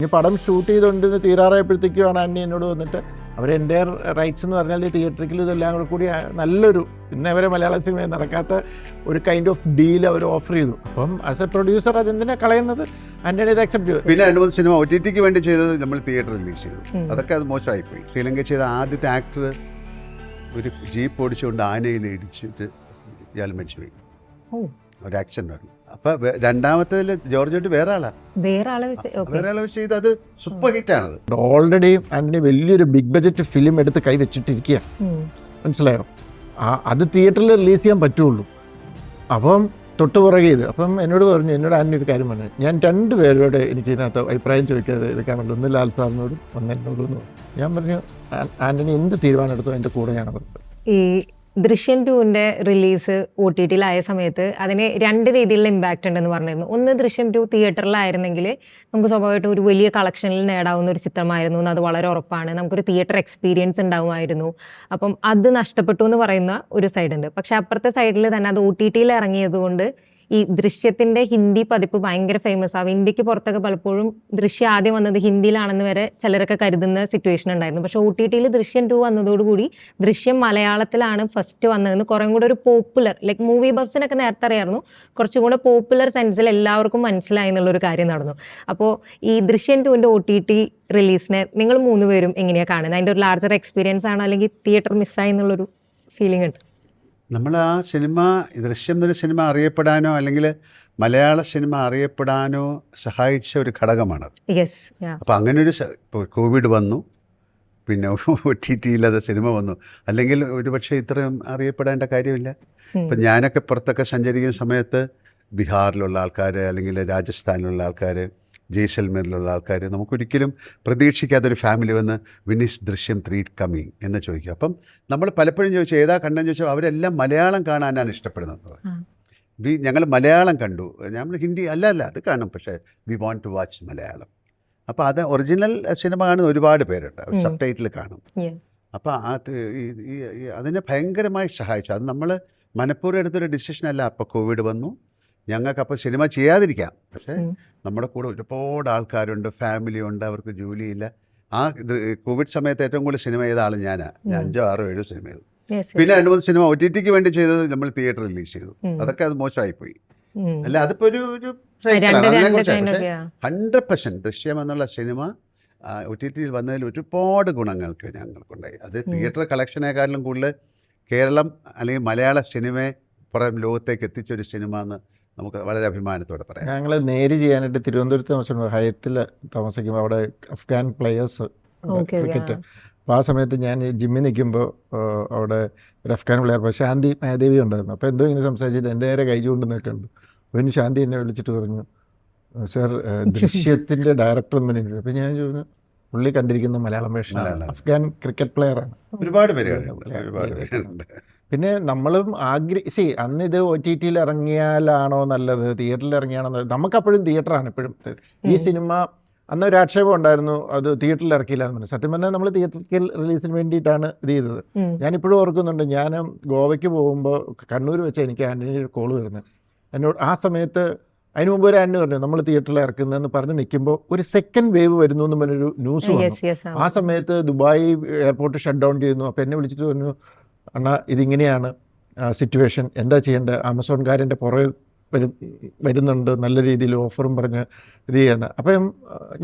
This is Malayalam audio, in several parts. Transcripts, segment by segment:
ഈ പടം ഷൂട്ട് ചെയ്തുകൊണ്ടിരുന്ന് തീരാറായപ്പോഴത്തേക്കുമാണ് അന്നി എന്നോട് വന്നിട്ട് അവർ എൻ്റെ റൈറ്റ്സ് എന്ന് പറഞ്ഞാൽ തിയേറ്ററിക്കൽ ഇതെല്ലാം കൂടി നല്ലൊരു ഇന്നേ വരെ മലയാള സിനിമയിൽ നടക്കാത്ത ഒരു കൈൻഡ് ഓഫ് ഡീൽ അവർ ഓഫർ ചെയ്തു. അപ്പം ആസ് എ പ്രൊഡ്യൂസർ അതെന്തിനാ കളയുന്നത്, ആൻ്റണി ഇത് അക്സെപ്റ്റ് ചെയ്തു. പിന്നെ 2-3 സിനിമ OTT വേണ്ടി ചെയ്തത് നമ്മൾ തിയേറ്റർ റിലീസ് ചെയ്തു. അതൊക്കെ അത് മോശമായിപ്പോയി. ശ്രീലങ്ക ചെയ്ത ആദ്യത്തെ ആക്ടർ ഒരു ജീപ്പ് ഓടിച്ചുകൊണ്ട് ആനയിൽ ഇടിച്ചിട്ട് ഇയാൾ മരിച്ചുപോയി. ഒരു ആക്സിഡന്റ് ആണ്. അപ്പൊ രണ്ടാമത്തേതിൽ ജോർജ് വേറെ ആളെ വെച്ച് ചെയ്ത് അത് സൂപ്പർ ഹിറ്റ് ആണത്. ഓൾറെഡി ആന്റണി വലിയൊരു ബിഗ് ബഡ്ജറ്റ് ഫിലിം എടുത്ത് കൈവച്ചിട്ടിരിക്കുക, മനസ്സിലായോ? അത് തിയേറ്ററിൽ റിലീസ് ചെയ്യാൻ പറ്റുള്ളൂ. അപ്പം തൊട്ടുപുറകെ ഇത്. അപ്പം എന്നോട് ആന്റണി ഒരു കാര്യം പറഞ്ഞു, ഞാൻ 2 പേരോട് എനിക്ക് ഇതിനകത്ത് അഭിപ്രായം ചോദിക്കാതെ എടുക്കാൻ പറ്റും. ഒന്ന് ലാൽ സാറിനോടും ഒന്ന് എന്നോടും എന്ന് പറഞ്ഞു. ഞാൻ പറഞ്ഞു ആന്റണി എന്ത് തീരുമാനം എടുത്തോ എൻ്റെ കൂടെ ഞാൻ പറഞ്ഞു. ഈ ദൃശ്യം 2ന്റെ റിലീസ് OTT-ലായ സമയത്ത് അതിന് 2 രീതിയിലുള്ള ഇമ്പാക്റ്റ് ഉണ്ടെന്ന് പറഞ്ഞിരുന്നു. ഒന്ന്, ദൃശ്യം 2 തിയേറ്ററിലായിരുന്നെങ്കിൽ നമുക്ക് സ്വാഭാവികമായിട്ടും ഒരു വലിയ കളക്ഷനിൽ നേടാവുന്ന ഒരു ചിത്രമായിരുന്നു എന്ന് അത് വളരെ ഉറപ്പാണ്. നമുക്കൊരു തിയേറ്റർ എക്സ്പീരിയൻസ് ഉണ്ടാവുമായിരുന്നു. അപ്പം അത് നഷ്ടപ്പെട്ടു എന്ന് പറയുന്ന ഒരു സൈഡുണ്ട്. പക്ഷെ അപ്പുറത്തെ സൈഡിൽ തന്നെ അത് OTT-ൽ ഇറങ്ങിയത് കൊണ്ട് ഈ ദൃശ്യത്തിൻ്റെ ഹിന്ദി പതിപ്പ് ഭയങ്കര ഫേമസ് ആവും. ഇന്ത്യക്ക് പുറത്തൊക്കെ പലപ്പോഴും ദൃശ്യം ആദ്യം വന്നത് ഹിന്ദിയിലാണെന്ന് വരെ ചിലരൊക്കെ കരുതുന്ന സിറ്റുവേഷൻ ഉണ്ടായിരുന്നു. പക്ഷേ OTT-ൽ ദൃശ്യം 2 വന്നതോടുകൂടി ദൃശ്യം മലയാളത്തിലാണ് ഫസ്റ്റ് വന്നതെന്ന് കുറേ കൂടെ ഒരു പോപ്പുലർ ലൈക്ക് മൂവി ബഫ്സിനൊക്കെ നേരത്തെ അറിയായിരുന്നു, കുറച്ചും കൂടെ പോപ്പുലർ സെൻസിൽ എല്ലാവർക്കും മനസ്സിലായി എന്നുള്ളൊരു കാര്യം നടന്നു. അപ്പോൾ ഈ ദൃശ്യം 2ന്റെ OTT റിലീസിനെ നിങ്ങൾ 3 പേരും എങ്ങനെയാണ് കാണുന്നത്? അതിൻ്റെ ഒരു ലാർജർ എക്സ്പീരിയൻസ് ആണോ അല്ലെങ്കിൽ തിയേറ്റർ മിസ്സായി എന്നുള്ളൊരു ഫീലിംഗ് ഉണ്ട്? നമ്മൾ ആ സിനിമ, ദൃശ്യം എന്നൊരു സിനിമ അറിയപ്പെടാനോ അല്ലെങ്കിൽ മലയാള സിനിമ അറിയപ്പെടാനോ സഹായിച്ച ഒരു ഘടകമാണത്. അപ്പോൾ അങ്ങനെ ഒരു ഇപ്പോൾ കോവിഡ് വന്നു, പിന്നെ OTT-യിൽ അത് സിനിമ വന്നു, അല്ലെങ്കിൽ ഒരുപക്ഷെ ഇത്രയും അറിയപ്പെടേണ്ട കാര്യമില്ല. ഇപ്പം ഞാനൊക്കെ പുറത്തൊക്കെ സഞ്ചരിക്കുന്ന സമയത്ത് ബീഹാറിലുള്ള ആൾക്കാർ അല്ലെങ്കിൽ രാജസ്ഥാനിലുള്ള ആൾക്കാർ, ജയ്സൽമേറിലുള്ള ആൾക്കാർ, നമുക്കൊരിക്കലും പ്രതീക്ഷിക്കാത്തൊരു ഫാമിലി വന്ന് വിനിസ് ദൃശ്യം 3 കമ്മിങ് എന്ന് ചോദിക്കും. അപ്പം നമ്മൾ പലപ്പോഴും ചോദിച്ചു ഏതാ കണ്ടെന്ന് ചോദിച്ചാൽ അവരെല്ലാം മലയാളം കാണാനാണ് ഇഷ്ടപ്പെടുന്നത്. ഞങ്ങൾ മലയാളം കണ്ടു, നമ്മൾ ഹിന്ദി അല്ല അത് കാണും, പക്ഷേ we want to watch Malayalam. അപ്പോൾ അത് ഒറിജിനൽ സിനിമ കാണുന്ന ഒരുപാട് പേരുണ്ട്, സബ് ടൈറ്റിൽ കാണും. അപ്പോൾ അത് അതിനെ ഭയങ്കരമായി സഹായിച്ചു. അത് നമ്മൾ മനഃപൂർവ്വം എടുത്തൊരു ഡിസിഷനല്ല. അപ്പോൾ കോവിഡ് വന്നു, ഞങ്ങൾക്കപ്പോൾ സിനിമ ചെയ്യാതിരിക്കാം, പക്ഷേ നമ്മുടെ കൂടെ ഒരുപാട് ആൾക്കാരുണ്ട്, ഫാമിലി ഉണ്ട്, അവർക്ക് ജോലിയില്ല. ആ കോവിഡ് സമയത്ത് ഏറ്റവും കൂടുതൽ സിനിമ ചെയ്ത ആൾ ഞാനാണ്. ഞാൻ 5, 6, 7 സിനിമ ചെയ്തു. പിന്നെ 2-3 സിനിമ OTT-ക്ക് വേണ്ടി ചെയ്തത് നമ്മൾ തിയേറ്റർ റിലീസ് ചെയ്തു. അതൊക്കെ അത് മോശമായിപ്പോയി. അല്ല, അതിപ്പോൾ ഒരു 100% ദൃശ്യം എന്നുള്ള സിനിമ OTT-യിൽ വന്നതിൽ ഒരുപാട് ഗുണങ്ങൾക്ക് ഞങ്ങൾക്കുണ്ടായി. അത് തിയേറ്റർ കളക്ഷനേക്കാളിലും കൂടുതൽ കേരളം അല്ലെങ്കിൽ മലയാള സിനിമയെ പുറം ലോകത്തേക്ക് എത്തിച്ചൊരു സിനിമ എന്ന് നമുക്ക് വളരെ അഭിമാനത്തോടെ പറയാം. ഞങ്ങൾ നേര് ചെയ്യാനായിട്ട് തിരുവനന്തപുരത്ത് താമസിക്കുമ്പോൾ ഹയത്തിൽ താമസിക്കുമ്പോൾ അവിടെ അഫ്ഗാൻ പ്ലെയേഴ്സ് ക്രിക്കറ്റ്. അപ്പോൾ ആ സമയത്ത് ഞാൻ ജിമ്മിൽ നിൽക്കുമ്പോൾ അവിടെ ഒരു അഫ്ഗാൻ പ്ലെയർ ശാന്തി മായാദേവി ഉണ്ടായിരുന്നു. അപ്പോൾ എന്തോ ഇങ്ങനെ സംസാരിച്ചിട്ട് എൻ്റെ നേരെ കൈ കൊണ്ട് നിൽക്കുന്നുണ്ട്. അപ്പോൾ ഇനി ശാന്തി എന്നെ വിളിച്ചിട്ട് പറഞ്ഞു, സാർ ദൃശ്യത്തിൻ്റെ ഡയറക്ടർ എന്ന് പറഞ്ഞിട്ടുണ്ട്. അപ്പോൾ ഞാൻ ചോദിച്ചു, പുള്ളി കണ്ടിരിക്കുന്ന മലയാളം വേഷനാണ്, അഫ്ഗാൻ ക്രിക്കറ്റ് പ്ലെയറാണ്. ഒരുപാട് പേരുണ്ട്. പിന്നെ നമ്മളും അന്ന് ഇത് OTT-യിൽ ഇറങ്ങിയാലാണോ നല്ലത്, തിയേറ്ററിൽ ഇറങ്ങിയാണോ നല്ലത്? നമുക്കപ്പോഴും തിയേറ്ററാണ് ഇപ്പോഴും. ഈ സിനിമ അന്നൊരു ആക്ഷേപം ഉണ്ടായിരുന്നു, അത് തിയേറ്ററിൽ ഇറക്കിയില്ല എന്ന് പറഞ്ഞു. സത്യം പറഞ്ഞാൽ നമ്മൾ തിയേറ്ററിൽ റിലീസിന് വേണ്ടിയിട്ടാണ് ഇത് ചെയ്തത്. ഞാനിപ്പോഴും ഓർക്കുന്നുണ്ട്, ഞാൻ ഗോവയ്ക്ക് പോകുമ്പോൾ കണ്ണൂർ വെച്ച് എനിക്ക് ആൻ്റണി ഒരു കോൾ വരുന്നത്. എന്നോട് ആ സമയത്ത് അതിന് മുമ്പ് ഒരു ആൻ്റണി പറഞ്ഞു നമ്മൾ തിയേറ്ററിൽ ഇറക്കുന്നതെന്ന് പറഞ്ഞ് നിൽക്കുമ്പോൾ ഒരു സെക്കൻഡ് വേവ് വരുന്നു എന്ന് പറഞ്ഞൊരു ന്യൂസ് വന്നു. ആ സമയത്ത് ദുബായ് എയർപോർട്ട് ഷട്ട് ഡൗൺ ചെയ്യുന്നു. അപ്പോൾ എന്നെ വിളിച്ചിട്ട് പറഞ്ഞു, അണ്ണാ ഇതിങ്ങനെയാണ് സിറ്റുവേഷൻ, എന്താ ചെയ്യേണ്ടത്? ആമസോൺകാരൻ്റെ പുറകെ വരുന്നുണ്ട്, നല്ല രീതിയിൽ ഓഫറും പറഞ്ഞ് ഇത് ചെയ്യുന്നത്. അപ്പം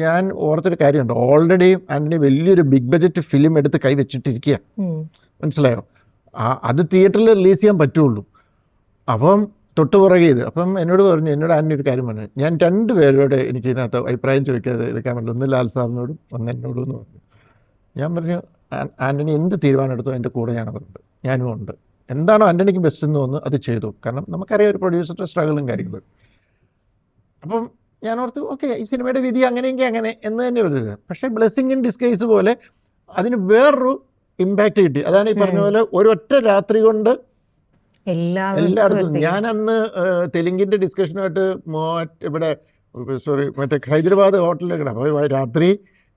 ഞാൻ ഓർത്തൊരു കാര്യമുണ്ട്, ഓൾറെഡി ആൻ്റണി വലിയൊരു ബിഗ് ബഡ്ജറ്റ് ഫിലിം എടുത്ത് കൈവച്ചിട്ടിരിക്കുക, മനസ്സിലായോ? അത് തിയേറ്ററിൽ റിലീസ് ചെയ്യാൻ പറ്റുള്ളൂ. അപ്പം തൊട്ടുപുറകെ ഇത്. അപ്പം എന്നോട് ആൻ്റണി ഒരു കാര്യം പറഞ്ഞു, ഞാൻ 2 പേരോട് എനിക്ക് ഇതിനകത്ത് അഭിപ്രായം ചോദിക്കാതെ എടുക്കാൻ പറ്റില്ല. ഒന്ന് ലാൽ സാറിനോടും ഒന്ന് എന്നോടും എന്ന് പറഞ്ഞു. ഞാൻ പറഞ്ഞു ആൻ്റണി എന്ത് തീരുമാനം എടുത്തോ എൻ്റെ കൂടെ ഞാനും ഉണ്ട്. എന്താണോ ആൻ്റണിക്ക് ബെസ്റ്റ് എന്ന് തോന്നുന്നു അത് ചെയ്തു. കാരണം നമുക്കറിയാം ഒരു പ്രൊഡ്യൂസറുടെ സ്ട്രഗിളും കാര്യങ്ങളും. അപ്പം ഞാൻ ഓർത്തു, ഓക്കെ, ഈ സിനിമയുടെ വിധി അങ്ങനെയെങ്കിൽ അങ്ങനെ എന്ന് തന്നെ വരുന്നത്. പക്ഷേ ബ്ലെസ്സിങ് ഇൻ ഡിസ്ഗൈസ് പോലെ അതിന് വേറൊരു ഇമ്പാക്റ്റ് കിട്ടി. അതാണ് ഈ പറഞ്ഞ പോലെ ഒരൊറ്റ രാത്രി കൊണ്ട് എല്ലായിടത്തും. ഞാൻ അന്ന് തെലുങ്കിൻ്റെ ഡിസ്കഷനുമായിട്ട് ഇവിടെ മറ്റേ ഹൈദരാബാദ് ഹോട്ടലിലേക്ക്. അപ്പോൾ രാത്രി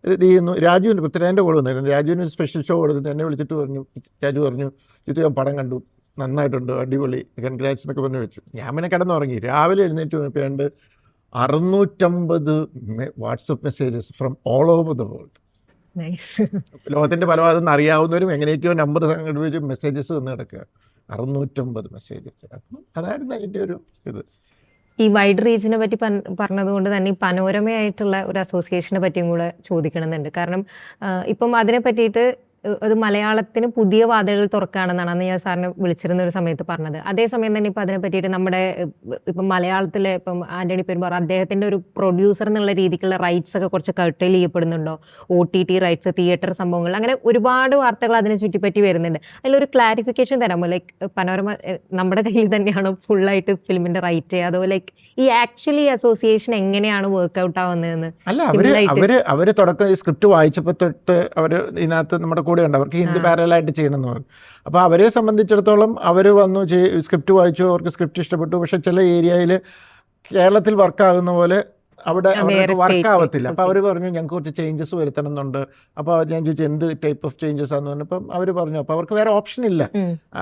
ഇത് ചെയ്യുന്നു. രാജുവിന് പൃഥ്വിരാജിൻ്റെ കോൾ വന്നിരുന്നു. രാജുവിന് സ്പെഷ്യൽ ഷോ കൊടുത്തിട്ട് എന്നെ വിളിച്ചിട്ട് പറഞ്ഞു, രാജു പറഞ്ഞു, ജിത്തു ഞാൻ പടം കണ്ടു, നന്നായിട്ടുണ്ട്, അടിപൊളി, കൺഗ്രാറ്റ്സ് എന്നൊക്കെ പറഞ്ഞ് വെച്ചു. ഞാൻ പിന്നെ കിടന്നുറങ്ങി. രാവിലെ എഴുന്നേറ്റ് പോയപ്പോൾ 650 WhatsApp messages from all over the world. Nice. ലോകത്തിൻ്റെ പല ഭാഗത്തു നിന്ന് അറിയാവുന്നവരും എങ്ങനെയൊക്കെയോ നമ്പർ സംഘടിപ്പിച്ച് മെസ്സേജസ് വന്ന് കിടക്കുക. 650 മെസ്സേജസ്. അപ്പം അതായിരുന്നു അതിൻ്റെ ഒരു ഇത്. ഈ വൈഡ് റീച്ചിനെ പറ്റി പറഞ്ഞതുകൊണ്ട് തന്നെ ഈ പനോരമയായിട്ടുള്ള ഒരു അസോസിയേഷനെ പറ്റിയും കൂടെ ചോദിക്കണമെന്നുണ്ട്. കാരണം ഇപ്പം അതിനെ പറ്റിയിട്ട് അത് മലയാളത്തിന് പുതിയ വാതിലുകൾ തുറക്കുകയാണെന്നാണ് അന്ന് ഞാൻ സാറിനെ വിളിച്ചിരുന്ന ഒരു സമയത്ത് പറഞ്ഞത്. അതേസമയം തന്നെ ഇപ്പം അതിനെ പറ്റിയിട്ട് നമ്മുടെ ഇപ്പം മലയാളത്തിലെ ഇപ്പം ആൻ്റണി പെരുമ്പാറ അദ്ദേഹത്തിൻ്റെ ഒരു പ്രൊഡ്യൂസർ എന്നുള്ള രീതിക്കുള്ള റൈറ്റ്സ് ഒക്കെ കുറച്ച് കർട്ടൈൽ ചെയ്യപ്പെടുന്നുണ്ടോ, OTT റൈറ്റ്സ്, തിയേറ്റർ സംഭവങ്ങൾ, അങ്ങനെ ഒരുപാട് വാർത്തകൾ അതിനെ ചുറ്റിപ്പറ്റി വരുന്നുണ്ട്. അതിലൊരു ക്ലാരിഫിക്കേഷൻ തരാമോ? ലൈക്ക് പനോരമ നമ്മുടെ കയ്യിൽ തന്നെയാണോ ഫുള്ളായിട്ട് ഫിലിമിൻ്റെ റൈറ്റ് ചെയ്യുക, അതോ ലൈക്ക് ഈ ആക്ച്വലി അസോസിയേഷൻ എങ്ങനെയാണ് വർക്ക്ഔട്ട് ആവുന്നതെന്ന്? അല്ല, അവര് തുടക്കം ഈ സ്ക്രിപ്റ്റ് വായിച്ചപ്പോൾ തൊട്ട് അവർ ഇതിനകത്ത് നമ്മുടെ കൂടെ ഉണ്ട്. അവർക്ക് ഹിന്ദി പാരലായിട്ട് ചെയ്യണമെന്ന് പറഞ്ഞു. അപ്പോൾ അവരെ സംബന്ധിച്ചിടത്തോളം അവർ വന്നു സ്ക്രിപ്റ്റ് വായിച്ചു, അവർക്ക് സ്ക്രിപ്റ്റ് ഇഷ്ടപ്പെട്ടു. പക്ഷെ ചില ഏരിയയിൽ കേരളത്തിൽ വർക്കാകുന്ന പോലെ അവിടെ വർക്കാവത്തില്ല. അപ്പോൾ അവർ പറഞ്ഞു ഞങ്ങൾക്ക് കുറച്ച് ചേഞ്ചസ് വരുത്തണം എന്നുണ്ട്. അപ്പോൾ ഞാൻ ചോദിച്ചു എന്ത് ടൈപ്പ് ഓഫ് ചേഞ്ചസ് ആണെന്ന് പറഞ്ഞപ്പം അവർ പറഞ്ഞു അപ്പോൾ അവർക്ക് വേറെ ഓപ്ഷൻ ഇല്ല,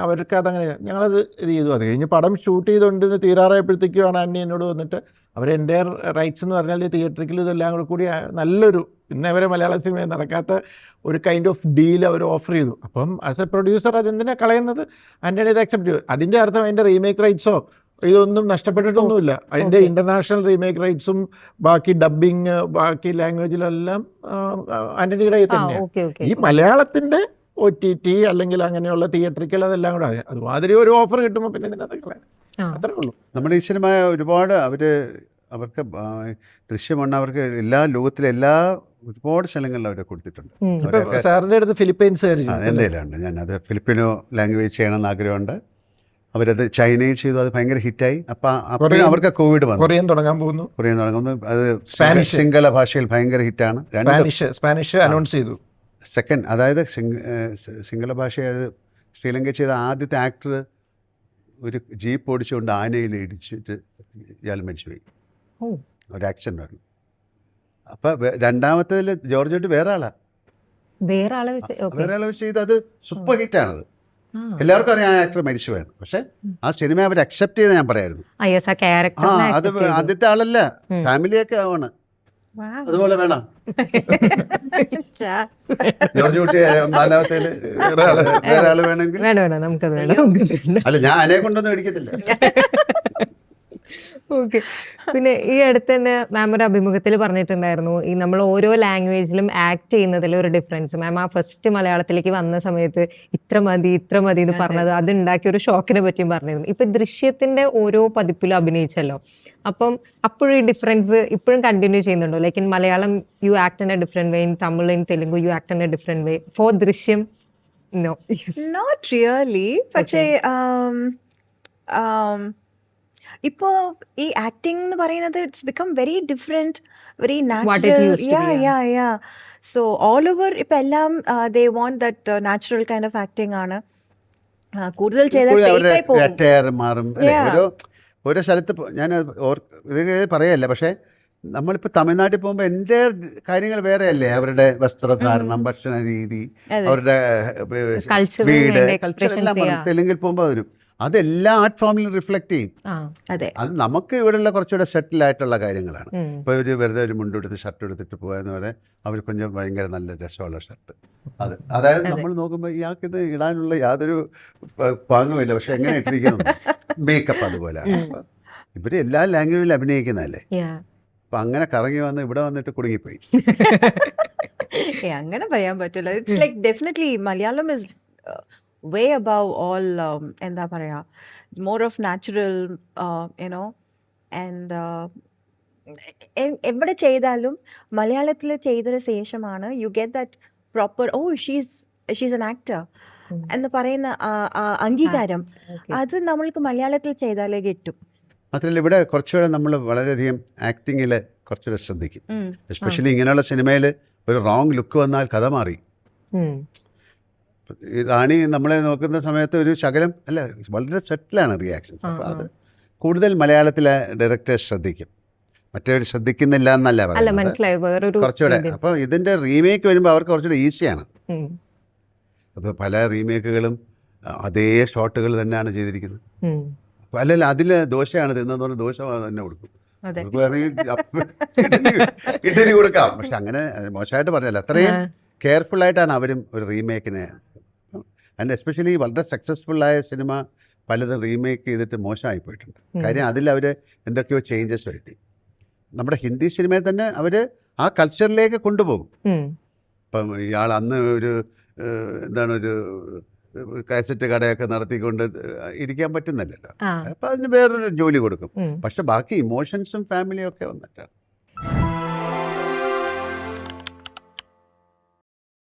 അവർക്ക് അതങ്ങനെ. ഞങ്ങളത് ഇത് ചെയ്തു. അത് കഴിഞ്ഞ് പടം ഷൂട്ട് ചെയ്തുകൊണ്ടിരുന്ന് തീരാറായപ്പോഴത്തേക്കുമാണ് അന്യ എന്നോട് വന്നിട്ട് അവർ എൻ്റെ റൈറ്റ്സ് എന്ന് പറഞ്ഞാൽ തിയേറ്ററിക്കലും ഇതെല്ലാം കൂടി നല്ലൊരു ഇന്നേവരെ മലയാള സിനിമയിൽ നടക്കാത്ത ഒരു കൈൻഡ് ഓഫ് ഡീൽ അവർ ഓഫർ ചെയ്തു. അപ്പം ആസ് എ പ്രൊഡ്യൂസർ അതെന്തിനാണ് കളയുന്നത്? ആൻ്റണി ഇത് അക്സെപ്റ്റ് ചെയ്തു. അതിൻ്റെ അർത്ഥം അതിൻ്റെ റീമേക്ക് റൈറ്റ്സോ ഇതൊന്നും നഷ്ടപ്പെട്ടിട്ടൊന്നുമില്ല. അതിൻ്റെ ഇൻ്റർനാഷണൽ റീമേക്ക് റൈറ്റ്സും ബാക്കി ഡബ്ബിങ് ബാക്കി ലാംഗ്വേജിലെല്ലാം ആൻ്റണിയുടെ കയ്യിൽ തന്നെയാണ്. ഈ മലയാളത്തിൻ്റെ OTT അല്ലെങ്കിൽ അങ്ങനെയുള്ള തിയേറ്ററിക്കൽ അതെല്ലാം കൂടെ അതുമാതിരി ഒരു ഓഫർ കിട്ടുമ്പോൾ പിന്നെ ഇതിനകത്ത് കളയാൻ അത്രേ ഉള്ളൂ. നമ്മുടെ ഈ സിനിമ ഒരുപാട് അവർക്ക് ദൃശ്യമാണ് അവർക്ക് ലോകത്തിലെ ഒരുപാട് സ്ഥലങ്ങളിൽ അവരെ കൊടുത്തിട്ടുണ്ട്. സാറിൻ്റെ അടുത്ത് ഫിലിപ്പൈൻസ് എൻ്റെ കയ്യിലുണ്ട്. ഞാനത് ഫിലിപ്പിനോ ലാംഗ്വേജ് ചെയ്യണമെന്ന് ആഗ്രഹമുണ്ട്. അവരത് ചൈനയിൽ ചെയ്തു, അത് ഭയങ്കര ഹിറ്റായി. അപ്പം അവർക്ക് കോവിഡ് വന്നു. കൊറിയൻ തുടങ്ങാൻ പോകുന്നു. അത് സിംഗള ഭാഷയിൽ ഭയങ്കര ഹിറ്റാണ്. സ്പാനിഷ് അനൗൺസ് ചെയ്തു. സെക്കൻഡ്, അതായത് സിംഗള ഭാഷ ശ്രീലങ്ക ചെയ്ത ആദ്യത്തെ ആക്ടർ ഒരു ജീപ്പ് ഓടിച്ചുകൊണ്ട് ആനയിൽ ഇടിച്ചിട്ട് ഇയാൾ മരിച്ചുപോയി. ഒരു ആക്സിഡൻ്റ് ആയിരുന്നു. അപ്പം രണ്ടാമത്തേതിൽ ജോർജ് വേറെ ആളെ വെച്ച് ചെയ്ത് അത് സൂപ്പർ ഹിറ്റാണത്. എല്ലാവർക്കും അറിയാം ആ ആക്ടർ മരിച്ചു പോയത്. പക്ഷെ ആ സിനിമ അവർ അക്സെപ്റ്റ് ചെയ്ത് ഞാൻ പറയായിരുന്നു. അത് ആദ്യത്തെ ആളല്ല, ഫാമിലിയൊക്കെ ആണ്. അതുപോലെ വേണം ജോർജ് കുട്ടി നാലാമത്തേല് വേറെ ആള് വേണമെങ്കിൽ അല്ല, ഞാൻ അതിനെ കൊണ്ടൊന്നും മേടിക്കത്തില്ല. ഓക്കെ. പിന്നെ ഈ അടുത്ത് തന്നെ മാം ഒരു അഭിമുഖത്തിൽ പറഞ്ഞിട്ടുണ്ടായിരുന്നു ഈ നമ്മൾ ഓരോ ലാംഗ്വേജിലും ആക്ട് ചെയ്യുന്നതിൽ ഒരു ഡിഫറൻസ്. മാം ആ ഫസ്റ്റ് മലയാളത്തിലേക്ക് വന്ന സമയത്ത് ഇത്ര മതി എന്ന് പറഞ്ഞത് അത് ഉണ്ടാക്കിയ ഒരു ഷോക്കിനെ പറ്റിയും പറഞ്ഞിരുന്നു. ഇപ്പൊ ദൃശ്യത്തിന്റെ ഓരോ പതിപ്പിലും അഭിനയിച്ചല്ലോ, അപ്പം അപ്പോഴും ഈ ഡിഫറൻസ് ഇപ്പോഴും കണ്ടിന്യൂ ചെയ്യുന്നുണ്ടോ? Like in Malayalam you act in a different way, in Tamil, in Telugu you act in a different way. For Drishyam no, not really. പക്ഷേ ഇപ്പോൾ ഈ ആക്ടിംഗ് എന്ന് പറയുന്നത് it's become very different, very natural. So all over ഇപ്പം എല്ലാം they want that natural kind of acting ആണ്. കൂടുതൽ ചെയ്താൽ മാറും. ഓരോ സ്ഥലത്ത് ഞാൻ ഇത് പറയല്ല, പക്ഷേ നമ്മളിപ്പോൾ തമിഴ്നാട്ടിൽ പോകുമ്പോൾ എൻ്റെ കാര്യങ്ങൾ വേറെയല്ലേ. അവരുടെ വസ്ത്രധാരണം, ഭക്ഷണ രീതി, അവരുടെ വീട്, എല്ലാം തെലുങ്കിൽ പോകുമ്പോൾ വരും. അതെല്ലാ ആർട്ട് ഫോമിലും റിഫ്ലക്ട് ചെയ്യും. അത് നമുക്ക് ഇവിടെയുള്ള കുറച്ചുകൂടെ സെറ്റിൽ ആയിട്ടുള്ള കാര്യങ്ങളാണ്. ഇപ്പോൾ ഒരു വെറുതെ ഒരു മുണ്ടെടുത്ത് ഷർട്ട് എടുത്തിട്ട് പോയെന്ന് പറയാൻ അവർ கொஞ்சம் ഭയങ്കര നല്ല രസമുള്ള ഷർട്ട്. അതായത് നമ്മൾ നോക്കുമ്പോൾ ഇയാൾക്ക് ഇത് ഇടാനുള്ള യാതൊരു പാങ്ങുമില്ല, പക്ഷെ എങ്ങനെ ഇട്ടിരിക്കുന്നു. മേക്കപ്പ് അതുപോലെ ഇവർ എല്ലാ ലാംഗ്വേജിലും അഭിനയിക്കുന്നതല്ലേ. അപ്പം അങ്ങനെ കറങ്ങി വന്ന് ഇവിടെ വന്നിട്ട് കുടുങ്ങിപ്പോയി. അങ്ങനെ പറയാൻ പറ്റില്ല. It's like definitely Malayalam is way above all എന്താ പറയുക, more of natural and എവിടെ ചെയ്താലും മലയാളത്തിൽ ചെയ്തതിന് ശേഷമാണ് you get that proper she's an actor എന്ന് പറയുന്ന അംഗീകാരം. അത് നമ്മൾക്ക് മലയാളത്തിൽ ചെയ്താലേ കിട്ടും. മാത്രമല്ല ഇവിടെ കുറച്ചുകൂടെ നമ്മൾ വളരെയധികം ആക്ടിങ്ങിൽ കുറച്ചുകൂടെ ശ്രദ്ധിക്കും. എസ്പെഷ്യലി ഇങ്ങനെയുള്ള സിനിമയിൽ ഒരു റോങ് ലുക്ക് വന്നാൽ കഥ മാറി. റാണി നമ്മളെ നോക്കുന്ന സമയത്ത് ഒരു ശകലം അല്ല, വളരെ സെറ്റിലാണ് റിയാക്ഷൻ. അപ്പോൾ അത് കൂടുതൽ മലയാളത്തിലെ ഡയറക്ടേഴ്സ് ശ്രദ്ധിക്കും, മറ്റവർ ശ്രദ്ധിക്കുന്നില്ല എന്നല്ല പറയുന്നത്. കുറച്ചുകൂടെ അപ്പോൾ ഇതിൻ്റെ റീമേക്ക് വരുമ്പോൾ അവർക്ക് കുറച്ചുകൂടെ ഈസിയാണ്. അപ്പോൾ പല റീമേക്കുകളും അതേ ഷോട്ടുകൾ തന്നെയാണ് ചെയ്തിരിക്കുന്നത്. അപ്പോൾ അല്ലല്ല അതിൽ ദോശയാണ് തിന്നതെന്ന് പറഞ്ഞാൽ ദോശ തന്നെ കൊടുക്കും. അതെ. അവർക്ക് വേണമെങ്കിൽ ഇഡലി കൊടുക്കാം. പക്ഷെ അങ്ങനെ മോശമായിട്ട് പറഞ്ഞല്ല, അത്രയും കെയർഫുൾ ആയിട്ടാണ് അവരും ഒരു റീമേക്കിനെ. ആൻഡ് എസ്പെഷ്യലി വളരെ സക്സസ്ഫുള്ളായ സിനിമ പലതും റീമേക്ക് ചെയ്തിട്ട് മോശമായി പോയിട്ടുണ്ട്. കാര്യം അതിൽ അവർ എന്തൊക്കെയോ ചേഞ്ചസ് വരുത്തി. നമ്മുടെ ഹിന്ദി സിനിമയെ തന്നെ അവർ ആ കൾച്ചറിലേക്ക് കൊണ്ടുപോകും. ഇപ്പം ഇയാൾ അന്ന് ഒരു എന്താണ് ഒരു കാസറ്റ് കടയൊക്കെ നടത്തിക്കൊണ്ട് ഇരിക്കാൻ പറ്റുന്നില്ലല്ലോ. അപ്പം അതിന് വേറൊരു ജോലി കൊടുക്കും. പക്ഷെ ബാക്കി ഇമോഷൻസും ഫാമിലിയും ഒക്കെ വന്നിട്ടാണ്.